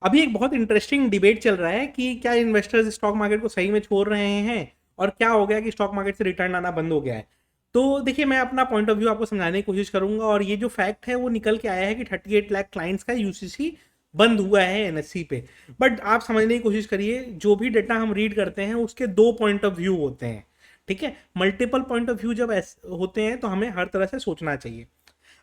अभी एक बहुत इंटरेस्टिंग डिबेट चल रहा है कि क्या इन्वेस्टर्स स्टॉक मार्केट को सही में छोड़ रहे हैं और क्या हो गया कि स्टॉक मार्केट से रिटर्न आना बंद हो गया है। तो देखिए, मैं अपना पॉइंट ऑफ व्यू आपको समझाने की कोशिश करूंगा, और ये जो फैक्ट है वो निकल के आया है कि 38 लाख क्लाइंट्स का यूसीसी बंद हुआ है एनएससी पे। बट आप समझने की कोशिश करिए, जो भी डेटा हम रीड करते हैं उसके दो पॉइंट ऑफ व्यू होते हैं। ठीक है, मल्टीपल पॉइंट ऑफ व्यू जब होते हैं तो हमें हर तरह से सोचना चाहिए।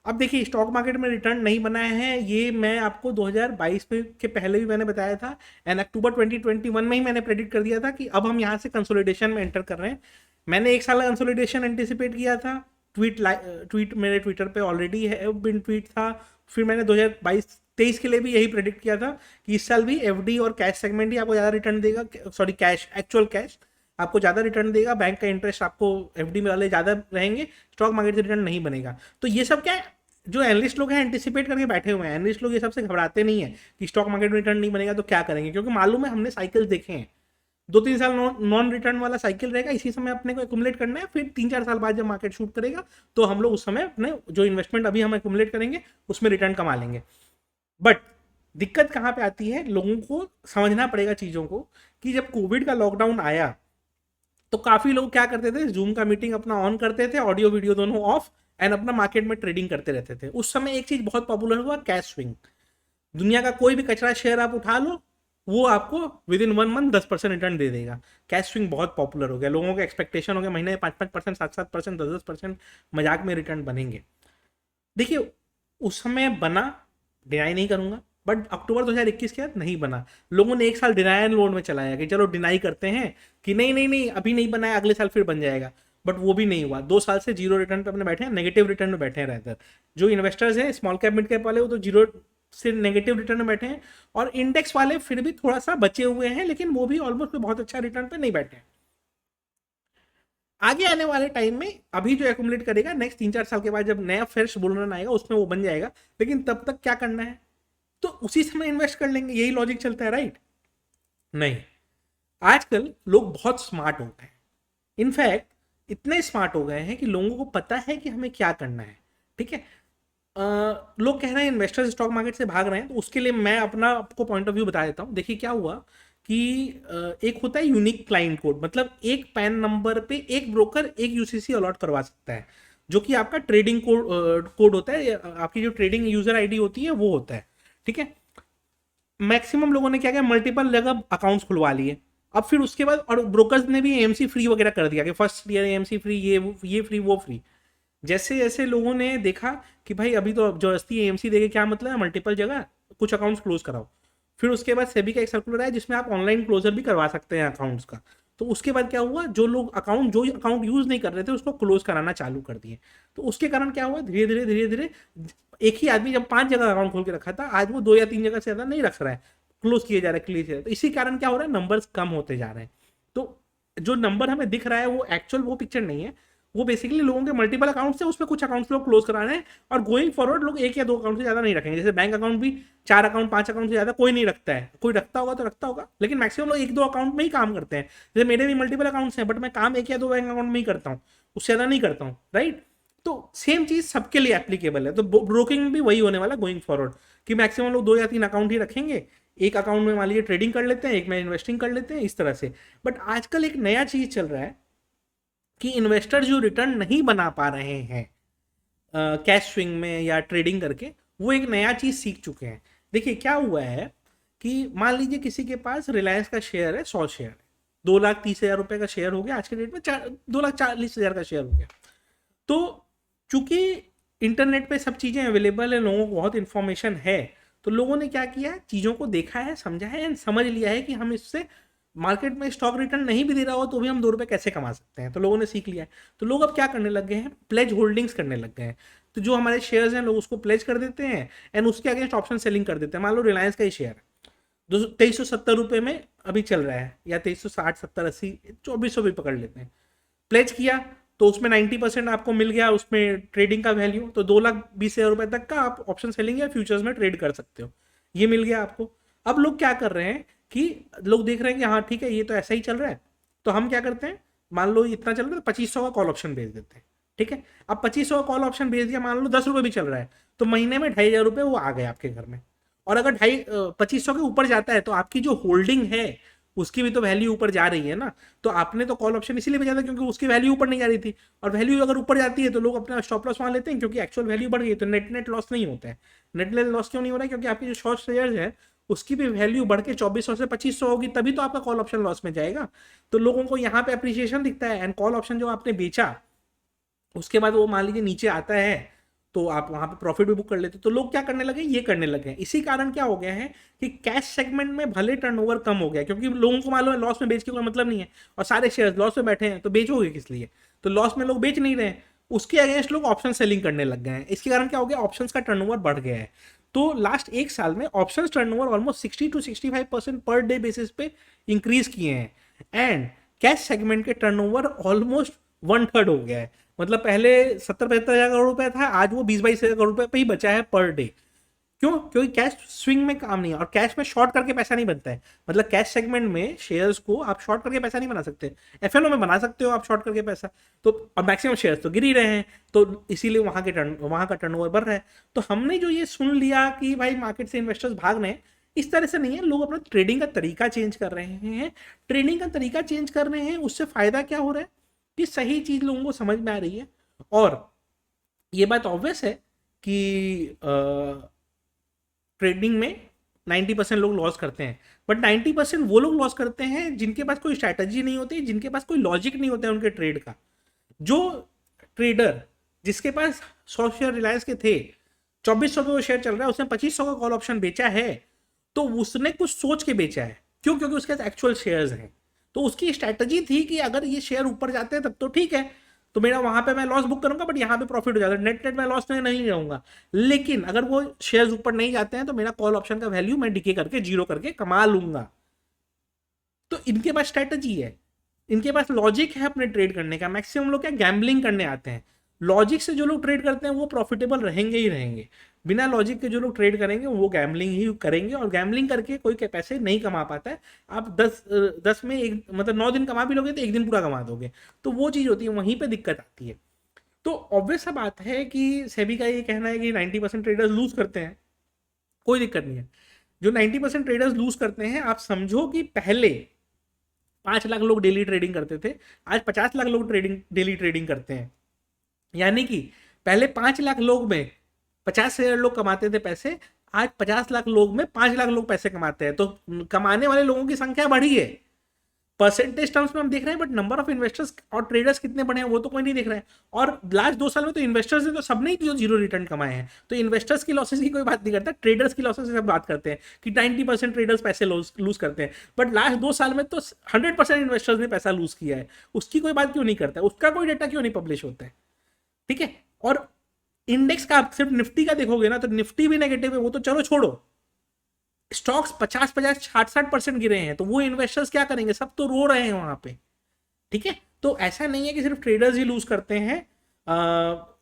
अब देखिए, स्टॉक मार्केट में रिटर्न नहीं बनाया है, ये मैं आपको 2022 में के पहले भी मैंने बताया था, एंड अक्टूबर 2021 में ही मैंने प्रेडिक्ट कर दिया था कि अब हम यहाँ से कंसोलिडेशन में एंटर कर रहे हैं। मैंने एक साल कंसोलिडेशन एंटिसिपेट किया था। ट्वीट मेरे ट्विटर पे ऑलरेडी है, बिन ट्वीट था। फिर मैंने 2022-23 के लिए भी यही प्रेडिक्ट किया था कि इस साल भी एफडी और कैश सेगमेंट ही आपको ज़्यादा रिटर्न देगा। सॉरी, कैश, एक्चुअल कैश आपको ज़्यादा रिटर्न देगा। बैंक का इंटरेस्ट आपको एफडी में वाले ज़्यादा रहेंगे, स्टॉक मार्केट से रिटर्न नहीं बनेगा। तो ये सब क्या है, जो एनालिस्ट लोग हैं एंटिसिपेट करके बैठे हुए हैं। एनालिस्ट लोग ये सबसे घबराते नहीं है कि स्टॉक मार्केट में रिटर्न नहीं बनेगा तो क्या करेंगे, क्योंकि मालूम है, हमने साइकिल देखे हैं। 2-3 साल नॉन रिटर्न वाला साइकिल रहेगा, इसी समय अपने को एक्युमुलेट करना है। फिर 3-4 साल बाद जब मार्केट शूट करेगा तो हम लोग उस समय अपने जो इन्वेस्टमेंट अभी हम एक्युमुलेट करेंगे उसमें रिटर्न कमा लेंगे। बट दिक्कत कहाँ पे आती है, लोगों को समझना पड़ेगा चीज़ों को, कि जब कोविड का लॉकडाउन आया तो काफ़ी लोग क्या करते थे, जूम का मीटिंग अपना ऑन करते थे, ऑडियो वीडियो दोनों ऑफ, एंड अपना मार्केट में ट्रेडिंग करते रहते थे। उस समय एक चीज़ बहुत पॉपुलर हुआ, कैश स्विंग। दुनिया का कोई भी कचरा शेयर आप उठा लो, वो आपको विद इन 1 मंथ 10% रिटर्न दे देगा। कैश स्विंग बहुत पॉपुलर हो गया, लोगों का एक्सपेक्टेशन हो गया महीने में 5-5%, 7-7%, 10-10% मजाक में रिटर्न बनेंगे। देखिए, उस समय बना, डिनाई नहीं करूंगा, बट अक्टूबर 2021 के बाद नहीं बना। लोगों ने एक साल डिनायल मोड में चलाया कि चलो डिनाई करते हैं कि नहीं नहीं नहीं अभी नहीं बना है, अगले साल फिर बन जाएगा। बट वो भी नहीं हुआ। 2 साल से जीरो रिटर्न पे अपने बैठे हैं, नेगेटिव रिटर्न में बैठे हैं रहकर। जो इन्वेस्टर्स हैं स्मॉल कैप मिड कैप वाले, वो तो जीरो से नेगेटिव रिटर्न में बैठे हैं, और इंडेक्स वाले फिर भी थोड़ा सा बचे हुए हैं, लेकिन वो भी ऑलमोस्ट बहुत अच्छा रिटर्न पे नहीं बैठे हैं। आगे आने वाले टाइम में अभी जो एक्युमुलेट करेगा नेक्स्ट 3-4 साल के बाद, जब नया फ्रेश बुल रन आएगा उसमें वो बन जाएगा। लेकिन तब तक क्या करना है, तो उसी समय इन्वेस्ट कर लेंगे, यही लॉजिक चलता है, राइट? नहीं, आजकल लोग बहुत स्मार्ट हो गए हैं। इनफैक्ट इतने स्मार्ट हो गए हैं कि लोगों को पता है कि हमें क्या करना है। ठीक है, लोग कह रहे हैं इन्वेस्टर्स स्टॉक मार्केट से भाग रहे हैं, तो उसके लिए मैं अपना आपको पॉइंट ऑफ व्यू बता देता हूँ। देखिए क्या हुआ कि एक होता है यूनिक क्लाइंट कोड, मतलब एक पैन नंबर पे एक ब्रोकर एक यूसीसी अलॉट करवा सकता है, जो कि आपका ट्रेडिंग कोड होता है, आपकी जो ट्रेडिंग यूजर आईडी होती है वो होता है। ठीक है, मैक्सिमम लोगों ने क्या किया, मल्टीपल जगह अकाउंट्स खुलवा लिए। अब फिर उसके बाद और ब्रोकर्स ने भी एएमसी फ्री वगैरह कर दिया कि फर्स्ट ईयर एएमसी फ्री, ये फ्री वो फ्री। जैसे जैसे लोगों ने देखा कि भाई अभी तो जबरदस्ती एएमसी देके क्या मतलब है, मल्टीपल जगह कुछ अकाउंट्स क्लोज कराओ। फिर उसके बाद सेबी का एक सर्कुलर आया जिसमें आप ऑनलाइन क्लोजर भी करवा सकते हैं अकाउंट्स का। तो उसके बाद क्या हुआ, जो अकाउंट यूज नहीं कर रहे थे उसको क्लोज कराना चालू कर दिए। तो उसके कारण क्या हुआ, धीरे धीरे धीरे धीरे एक ही आदमी जब 5 जगह अकाउंट खोल के रखा था, आज वो 2 या 3 जगह से ज्यादा नहीं रख रहा है, क्लोज किए जा रहे हैं, क्लियर किए जा रहे हैं। तो इसी कारण क्या हो रहा है, नंबर्स कम होते जा रहे हैं। तो जो नंबर हमें दिख रहा है वो एक्चुअल वो पिक्चर नहीं है, वो बेसिकली लोगों के मल्टीपल अकाउंट्स है, उसमें कुछ अकाउंट्स लोग क्लोज करा रहे हैं। और गोइंग फॉरवर्ड लोग 1 या 2 अकाउंट से ज्यादा नहीं रखेंगे। जैसे बैंक अकाउंट भी 4 अकाउंट 5 अकाउंट से ज्यादा कोई नहीं रखता है, कोई रखता होगा तो रखता होगा, लेकिन मैक्सिमम लोग 1-2 अकाउंट में ही काम करते हैं। जैसे मेरे भी मल्टीपल अकाउंट्स हैं, बट मैं काम 1 या 2 बैंक अकाउंट में ही करता हूँ, उससे ज्यादा नहीं करता हूँ, राइट? तो सेम चीज सबके लिए एप्लीकेबल है। तो ब्रोकिंग में भी वही होने वाला गोइंग फॉरवर्ड, कि मैक्सिमम लोग 2 या 3 अकाउंट ही रखेंगे। एक अकाउंट में मान लीजिए ट्रेडिंग कर लेते हैं, एक में इन्वेस्टिंग कर लेते हैं, इस तरह से। बट आजकल एक नया चीज चल रहा है कि इन्वेस्टर जो रिटर्न नहीं बना पा रहे हैं कैश स्विंग में या ट्रेडिंग करके, वो एक नया चीज सीख चुके हैं। देखिए क्या हुआ है कि मान लीजिए किसी के पास रिलायंस का शेयर है, 100 शेयर है, 2,30,000 रुपए का शेयर हो गया आज के डेट में, 2,40,000 का शेयर हो गया। तो चूंकि इंटरनेट पे सब चीज़ें अवेलेबल है, लोगों को बहुत इन्फॉर्मेशन है, तो लोगों ने क्या किया, चीज़ों को देखा है, समझा है एंड समझ लिया है कि हम इससे मार्केट में स्टॉक रिटर्न नहीं भी दे रहा हो तो भी हम 2 रुपए कैसे कमा सकते हैं। तो लोगों ने सीख लिया है। तो लोग अब क्या करने लग गए हैं, प्लेज होल्डिंग्स करने लग गए हैं। तो जो हमारे शेयर्स हैं लोग उसको प्लेज कर देते हैं एंड उसके अगेंस्ट ऑप्शन सेलिंग कर देते हैं। मान लो रिलायंस का ही शेयर है, 2370 रुपये में अभी चल रहा है, या 2360, 70, 80, 2400 भी पकड़ लेते हैं। प्लेज किया तो उसमें 90% आपको मिल गया, उसमें ट्रेडिंग का वैल्यू, तो 2,20,000 रुपए तक का आप ऑप्शन सेलिंग या फ्यूचर्स में ट्रेड कर सकते हो, ये मिल गया आपको। अब लोग क्या कर रहे हैं कि लोग देख रहे हैं कि हाँ ठीक है ये तो ऐसा ही चल रहा है, तो हम क्या करते हैं, मान लो इतना चल रहा है तो 2500 का कॉल ऑप्शन भेज देते हैं। ठीक है, अब 2500 का कॉल ऑप्शन भेज दिया, मान लो 10 रुपये भी चल रहा है, तो महीने में 2,500 रुपये वो आ गए आपके घर में। और अगर 2500 के ऊपर जाता है तो आपकी जो होल्डिंग है उसकी भी तो वैल्यू ऊपर जा रही है ना। तो आपने तो कॉल ऑप्शन इसीलिए भेजा था क्योंकि उसकी वैल्यू ऊपर नहीं जा रही थी, और वैल्यू अगर ऊपर जाती है तो लोग अपना स्टॉप लॉस वहां लेते हैं क्योंकि एक्चुअल वैल्यू बढ़ गई, तो नेट नेट लॉस नहीं होता है। नेट नेट लॉस क्यों नहीं हो रहा है? क्योंकि आपकी जो शॉर्ट शेयर है उसकी भी वैल्यू बढ़ के 2400 से 2500 होगी, तभी तो आपका कॉल ऑप्शन लॉस में जाएगा। तो लोगों को यहाँ पे अप्रिसिएशन दिखता है, एंड कॉल ऑप्शन जो आपने बेचा उसके बाद वो मान लीजिए नीचे आता है तो आप वहां पे प्रॉफिट भी बुक कर लेते, तो लोग क्या करने लगे, ये करने लगे हैं। इसी कारण क्या हो गया है कि कैश सेगमेंट में भले टर्नओवर कम हो गया, क्योंकि लोगों को मालूम है लॉस में बेच के कोई मतलब नहीं है, और सारे शेयर लॉस में बैठे हैं तो बेचोगे किस लिए? तो लॉस में लोग बेच नहीं रहे हैं, उसके अगेंस्ट लोग ऑप्शन सेलिंग करने लग गए हैं। इसके कारण क्या हो गया, ऑप्शंस का टर्नओवर बढ़ गया है। तो लास्ट एक साल में options turnover almost 60 to 65% per day basis पे इंक्रीज किए हैं, एंड कैश सेगमेंट के टर्नओवर ऑलमोस्ट 1/3 हो गया है। मतलब पहले 70-75 हजार करोड़ रुपए था, आज वो 20-22 हजार करोड़ रुपए पे ही बचा है पर डे। क्यों? क्योंकि कैश स्विंग में काम नहीं है, और कैश में शॉर्ट करके पैसा नहीं बनता है। मतलब कैश सेगमेंट में शेयर्स को आप शॉर्ट करके पैसा नहीं बना सकते, एफएनओ में बना सकते हो आप शॉर्ट करके पैसा। तो और मैक्सिमम शेयर्स तो गिर ही रहे हैं, तो इसीलिए वहां का टर्नओवर बढ़ रहा है। तो हमने जो ये सुन लिया कि भाई मार्केट से इन्वेस्टर्स भाग रहे हैं, इस तरह से नहीं है। लोग अपना ट्रेडिंग का तरीका चेंज कर रहे हैं, ट्रेडिंग का तरीका चेंज कर रहे हैं, उससे फायदा क्या हो रहा है कि सही चीज लोगों को समझ में आ रही है। और ये बात ऑब्वियस है कि ट्रेडिंग में 90% लोग लॉस करते हैं, बट 90% वो लोग लॉस करते हैं जिनके पास कोई स्ट्रैटेजी नहीं होती, जिनके पास कोई लॉजिक नहीं होता है उनके ट्रेड का। जो ट्रेडर जिसके पास 100 शेयर रिलायंस के थे, 2400 पे वो शेयर चल रहा है, उसने 2500 का कॉल ऑप्शन बेचा है, तो उसने कुछ सोच के बेचा है। क्यों? क्योंकि उसके पास एक्चुअल शेयर्स हैं। तो उसकी स्ट्रैटेजी थी कि अगर ये शेयर ऊपर जाते हैं तब तो ठीक है, तो मेरा वहां पे मैं लॉस बुक करूंगा, बट यहाँ पे प्रॉफिट हो जाता है, नेट नेट में लॉस में नहीं रहूंगा। लेकिन अगर वो शेयर्स ऊपर नहीं जाते हैं तो मेरा कॉल ऑप्शन का वैल्यू मैं डिके करके जीरो करके कमा लूंगा। तो इनके पास स्ट्रैटेजी है, इनके पास लॉजिक है अपने ट्रेड करने का। मैक्सिमम लोग क्या गैम्बलिंग करने आते हैं। लॉजिक से जो लोग ट्रेड करते हैं वो प्रॉफिटेबल रहेंगे ही रहेंगे। बिना लॉजिक के जो लोग ट्रेड करेंगे वो गैम्बलिंग ही करेंगे, और गैम्बलिंग करके कोई के पैसे नहीं कमा पाता है। आप 10 में एक मतलब 9 दिन कमा भी लोगे तो एक दिन पूरा कमा दोगे, तो वो चीज़ होती है, वहीं पे दिक्कत आती है। तो ऑब्वियस सा बात है कि सेबी का ये कहना है कि 90% ट्रेडर्स लूज करते हैं, कोई दिक्कत नहीं है। जो 90% ट्रेडर्स लूज करते हैं, आप समझो कि पहले 5 लाख लोग डेली ट्रेडिंग करते थे, आज 50 लाख लोग डेली ट्रेडिंग करते हैं। यानी कि पहले 5 लाख लोग में 50 हजार लोग कमाते थे पैसे, आज 50 लाख लोग में 5 लाख लोग पैसे कमाते हैं। तो कमाने वाले लोगों की संख्या बढ़ी है, परसेंटेज टर्म्स में हम देख रहे हैं, बट नंबर ऑफ इन्वेस्टर्स और ट्रेडर्स कितने बड़े हैं वो तो कोई नहीं देख रहा है। और लास्ट 2 साल में तो इन्वेस्टर्स ने तो सबने ही जो जीरो रिटर्न कमाए हैं, तो इन्वेस्टर्स की लॉसेस की कोई बात नहीं करता, ट्रेडर्स की लॉसेस से सब बात करते हैं कि 90% ट्रेडर्स पैसे लूज करते हैं। बट लास्ट 2 साल में तो 100% इन्वेस्टर्स ने पैसा लूज किया है, उसकी कोई बात क्यों नहीं करता है? उसका कोई डेटा क्यों नहीं पब्लिश होता है? ठीक है। और इंडेक्स का आप सिर्फ निफ्टी का देखोगे ना, तो निफ्टी भी नेगेटिव है, वो तो चलो छोड़ो, स्टॉक्स 50-50 60-60% गिरे हैं, तो वो इन्वेस्टर्स क्या करेंगे? सब तो रो रहे हैं वहां पे। ठीक है। तो ऐसा नहीं है कि सिर्फ ट्रेडर्स ही लूज करते हैं,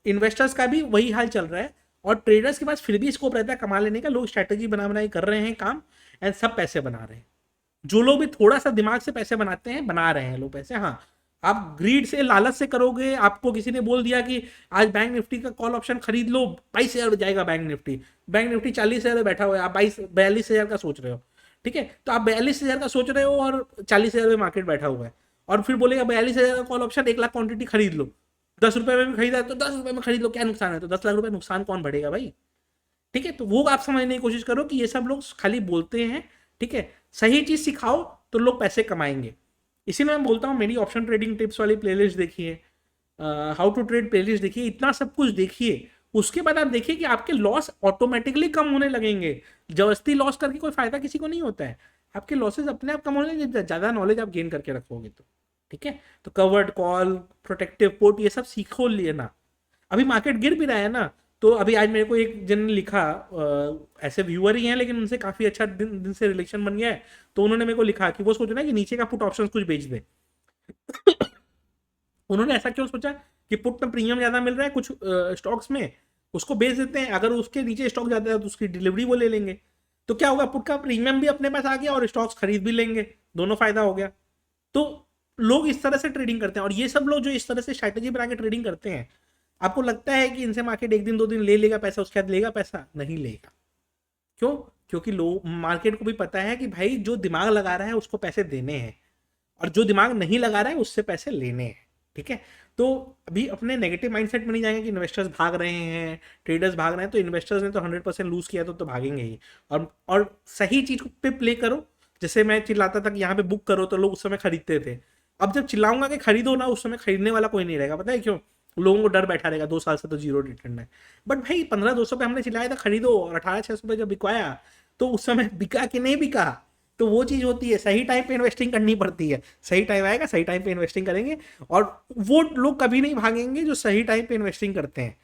इन्वेस्टर्स का भी वही हाल चल रहा है, और ट्रेडर्स के पास फिर भी स्कोप रहता है कमा लेने का। लोग स्ट्रैटेजी बना कर रहे हैं काम, एंड सब पैसे बना रहे हैं। जो लोग भी थोड़ा सा दिमाग से पैसे बनाते हैं, बना रहे हैं लोग पैसे। हाँ, आप ग्रीड से लालच से करोगे, आपको किसी ने बोल दिया कि आज बैंक निफ्टी का कॉल ऑप्शन खरीद लो, 22 हजार जाएगा बैंक निफ्टी 40 हजार में बैठा हुआ है, आप 42 हजार का सोच रहे हो। ठीक है, तो आप 42 हजार का सोच रहे हो और 40 हजार में मार्केट बैठा हुआ है, और फिर बोलेगा 42 हजार का कॉल ऑप्शन 1 लाख क्वांटिटी खरीद लो, 10 रुपए में भी खरीदा है तो 10 रुपए में खरीद लो, क्या नुकसान है? तो 10 लाख रुपए नुकसान कौन बढ़ेगा भाई? ठीक है, तो वो आप समझने की कोशिश करो कि ये सब लोग खाली बोलते हैं। ठीक है, सही चीज सिखाओ तो लोग पैसे कमाएंगे। इसीलिए मैं बोलता हूँ मेरी ऑप्शन ट्रेडिंग टिप्स वाली प्लेलिस्ट देखिए, हाउ टू ट्रेड प्लेलिस्ट देखिए, इतना सब कुछ देखिए। उसके बाद आप देखिए कि आपके लॉस ऑटोमेटिकली कम होने लगेंगे। जबरदस्ती लॉस करके कोई फायदा किसी को नहीं होता है, आपके लॉसेस अपने आप कम होने लगेंगे, ज़्यादा नॉलेज आप गेन करके रखोगे तो। ठीक है, तो कवर्ड कॉल, प्रोटेक्टिव पोर्ट, ये सब सीखो लेना। अभी मार्केट गिर भी रहा है ना, तो अभी आज मेरे को एक जन ने लिखा, ऐसे व्यूअर ही हैं लेकिन उनसे काफ़ी अच्छा दिन से रिलेशन बन गया है, तो उन्होंने मेरे को लिखा कि वो सोच रहे हैं कि नीचे का पुट ऑप्शन कुछ बेच दे। उन्होंने ऐसा क्यों सोचा कि पुट में प्रीमियम ज़्यादा मिल रहा है कुछ स्टॉक्स में, उसको बेच देते हैं, अगर उसके नीचे स्टॉक जाता है तो उसकी डिलीवरी वो ले लेंगे, तो क्या होगा, पुट का प्रीमियम भी अपने पास आ गया और स्टॉक्स खरीद भी लेंगे, दोनों फायदा हो गया। तो लोग इस तरह से ट्रेडिंग करते हैं, और ये सब लोग जो इस तरह से स्ट्रैटेजी बना के ट्रेडिंग करते हैं, आपको लगता है कि इनसे मार्केट 1 दिन 2 दिन ले लेगा पैसा, उसके बाद लेगा पैसा? नहीं लेगा। क्यों? क्योंकि लोग, मार्केट को भी पता है कि भाई जो दिमाग लगा रहा है उसको पैसे देने हैं, और जो दिमाग नहीं लगा रहा है उससे पैसे लेने हैं। ठीक है, तो अभी अपने नेगेटिव माइंडसेट में नहीं जाएंगे कि इन्वेस्टर्स भाग रहे हैं, ट्रेडर्स भाग रहे हैं, तो इन्वेस्टर्स ने तो 100% लूज किया, तो भागेंगे ही। और सही चीज पे प्ले करो। जैसे मैं चिल्लाता था कि यहाँ पे बुक करो, तो लोग उस समय खरीदते थे। अब जब चिल्लाऊंगा कि खरीदो ना, उस समय खरीदने वाला कोई नहीं रहेगा। पता है क्यों? लोगों को डर बैठा रहेगा, 2 साल से तो जीरो रिटर्न है। बट भाई 1500-200 पे हमने चिल्लाया था खरीदो, और 1800-600 पे जब बिकवाया, तो उस समय बिका कि नहीं बिका। तो वो चीज होती है, सही टाइम पे इन्वेस्टिंग करनी पड़ती है। सही टाइम आएगा, सही टाइम पे इन्वेस्टिंग करेंगे, और वो लोग कभी नहीं भागेंगे जो सही टाइम पे इन्वेस्टिंग करते हैं।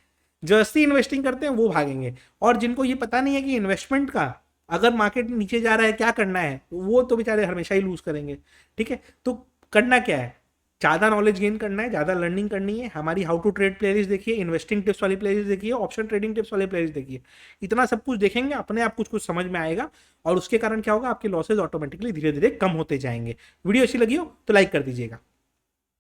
जैसी इन्वेस्टिंग करते हैं वो भागेंगे। और जिनको ये पता नहीं है कि इन्वेस्टमेंट का, अगर मार्केट नीचे जा रहा है क्या करना है, वो तो बेचारे हमेशा ही लूज करेंगे। ठीक है, तो करना क्या है, ज़्यादा नॉलेज गेन करना है, ज़्यादा लर्निंग करनी है। हमारी हाउ टू ट्रेड प्लेलिस्ट देखिए, इन्वेस्टिंग टिप्स वाली प्लेलिस्ट देखिए, ऑप्शन ट्रेडिंग टिप्स वाली प्लेलिस्ट देखिए। इतना सब कुछ देखेंगे, अपने आप कुछ कुछ समझ में आएगा, और उसके कारण क्या होगा, आपके लॉसेज ऑटोमेटिकली धीरे धीरे कम होते जाएंगे। वीडियो अच्छी लगी हो तो लाइक कर दीजिएगा।